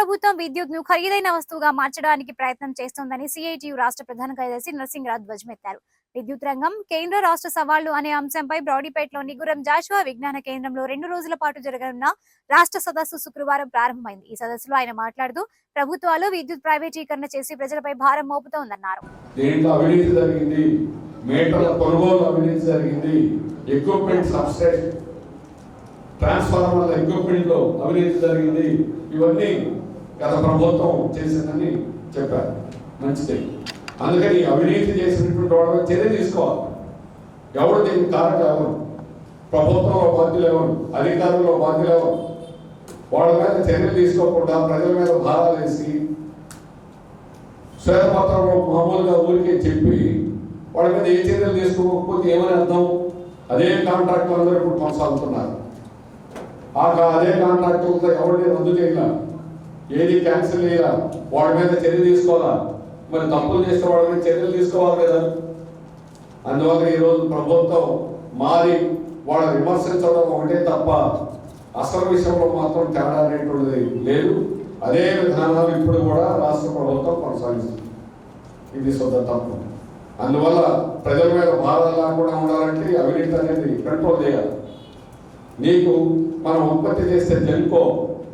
ప్రభుత్వం విద్యుత్ను ఖరీదైన వస్తువుగా మార్చడానికి ప్రయత్నం చేస్తోందని సిఐటియు రాష్ట్ర ప్రధాన కార్యదర్శి నరసింగరావు ధ్వజమెత్తారు. విద్యుత్ రంగం కేంద్ర రాష్ట్ర సవాళ్లు అనే అంశంపై బ్రాడీపేటలోని గురం జాషువా విజ్ఞాన కేంద్రంలో 2 రోజుల పాటు జరగనున్న రాష్ట్ర సదస్సు శుక్రవారం ప్రారంభమైంది. ఈ సదస్సులో ఆయన మాట్లాడుతూ ప్రభుత్వాలు విద్యుత్ ప్రైవేటీకరణ చేసి ప్రజలపై భారం మోపుతోందన్నారు. దీంట్లో అవినీతి జరిగింది, మీటర్ల కొనుగోలు అవినీతి జరిగింది, ఎక్విప్మెంట్ సబ్స్టేషన్ ట్రాన్స్ఫార్మర్ల ఎక్విప్మెంట్ లో అవినీతి జరిగింది. ఇవన్నీ గత ప్రభుత్వం చేసిందని చెప్పారు. మంచిది. అందుకని అవినీతి చేసినటువంటి వాళ్ళ చర్య తీసుకోవాలి. ఎవరు దీనికి కారణం ఎవరు? ప్రభుత్వంలో బాధ్యులు ఎవరు? అధికారుల్లో బాధ్యులు ఎవరు? వాళ్ళ మీద చర్యలు తీసుకోకుండా ప్రజల మీద భారాలు వేసి శ్వేతపత్రంలో మామూలుగా ఊరికే చెప్పి వాళ్ళ మీద ఏ చర్యలు తీసుకోకపోతే ఏమని అర్థం? అదే కాంట్రాక్టులు అందరూ ఇప్పుడు కొనసాగుతున్నారు. అదే కాంట్రాక్టులతో ఎవరిని రద్దు చేయాల, ఏది క్యాన్సిల్ చేయాల, వాళ్ళ మీద చర్య తీసుకోవాలా. మరి తప్పులు చేసే వాళ్ళ మీద చర్యలు తీసుకోవాలి కదా. అందువల్ల ఈరోజు ప్రభుత్వం మారి వాళ్ళ విమర్శించడం ఒకటే తప్ప అసలు విషయంలో మాత్రం తేడా అనేటువంటిది లేదు. అదే విధానాలు ఇప్పుడు కూడా రాష్ట్ర ప్రభుత్వం కొనసాగిస్తుంది. ఇది శుద్ధ తప్పు. అందువల్ల ప్రజల మీద భారాలు లేకుండా ఉండాలంటే అవినీతి అనేది కంట్రోల్ చేయాలి. నీకు మనం ఉత్పత్తి చేస్తే జెన్కో,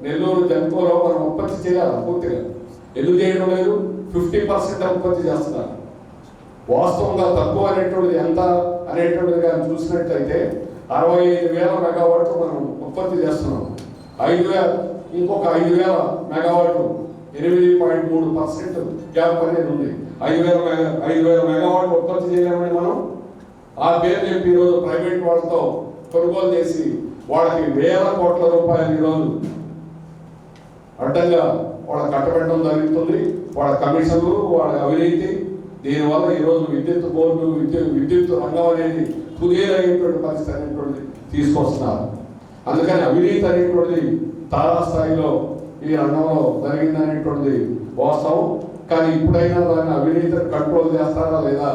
నెల్లూరు జెన్కోలో మనం ఉత్పత్తి చేయాలి పూర్తిగా. ఎందుకు చేయడం లేదు? 50% ఉత్పత్తి చేస్తున్నారు. వాస్తవంగా తక్కువ అనేటువంటిది ఎంత అనేటువంటిది కానీ చూసినట్లయితే 65,000 మెగావాట్లు మనం ఉత్పత్తి చేస్తున్నాం. 5,000 ఇంకొక 5,000 మెగావాట్లు 8.3% గ్యాప్ అనేది ఉంది. 5,000 మెగావాట్లు ఉత్పత్తి చేయలేమని మనం ఆ పేరు చెప్పి ఈరోజు ప్రైవేట్ వాళ్ళతో కొనుగోలు చేసి వాళ్ళకి వేల కోట్ల రూపాయలు ఈరోజు అడ్డంగా వాళ్ళ కట్టబెట్టడం జరుగుతుంది. వాళ్ళ కమిషన్లు, వాళ్ళ అవినీతి, దీనివల్ల ఈరోజు విద్యుత్ బోర్డు, విద్యుత్ రంగం అనేది కుదేలైనటువంటి పరిస్థితి అనేటువంటిది తీసుకొస్తున్నారు. అందుకని అవినీతి అనేటువంటిది తారాస్థాయిలో ఈ రంగంలో జరిగిందనేటువంటిది వాస్తవం. కానీ ఇప్పుడైనా దాన్ని అవినీతిని కంట్రోల్ చేస్తారా లేదా,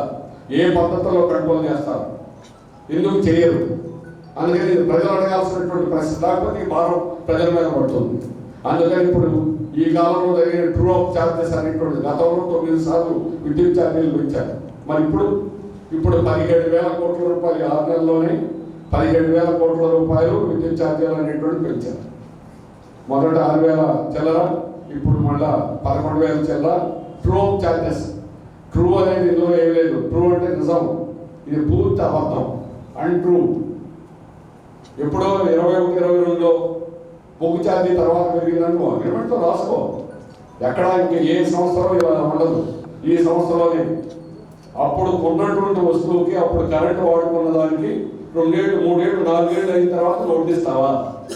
ఏ పద్ధతిలో కంట్రోల్ చేస్తారు, ఎందుకు చేయరు? అందుకని ప్రజలు అడగాల్సినటువంటి ప్రశ్న. లేకపోతే ఈ భారం ప్రజల మీద పడుతుంది. అందుకని ఇప్పుడు ఈ కాలంలో జరిగిన ట్రూ అప్ ఛార్జెస్ అనేటువంటి గతంలో 9 సార్లు విద్యుత్ ఛార్జీలు పెంచారు. మరి ఇప్పుడు 17,000 కోట్ల రూపాయలు 6 నెలల్లోనే 17,000 కోట్ల రూపాయలు విద్యుత్ ఛార్జీలు అనేటువంటి పెంచారు. మొదట 6,000 చిల్లర, ఇప్పుడు మళ్ళా 11,000 చిల్లర ట్రూ అప్ ఛార్జెస్. ట్రూ అనేది ఇందులో ఏం లేదు. ట్రూ అంటే నిజం, ఇది పూర్తి అబద్ధం, అన్ట్రూ. ఎప్పుడో 21-22లో బొగ్గు ఛార్జీ తర్వాత పెరిగిందనుకో, అగ్రిమెంట్తో రాసుకో. ఎక్కడ ఇంక ఏ సంవత్సరం ఇలా ఉండదు, ఈ సంవత్సరంలోనే. అప్పుడు ఉన్నటువంటి వస్తువుకి అప్పుడు కరెంటు వాడుకున్న దానికి 2 ఏళ్ళు 3 ఏళ్ళు 4 ఏళ్ళు అయిన తర్వాత నోటీస్తావా?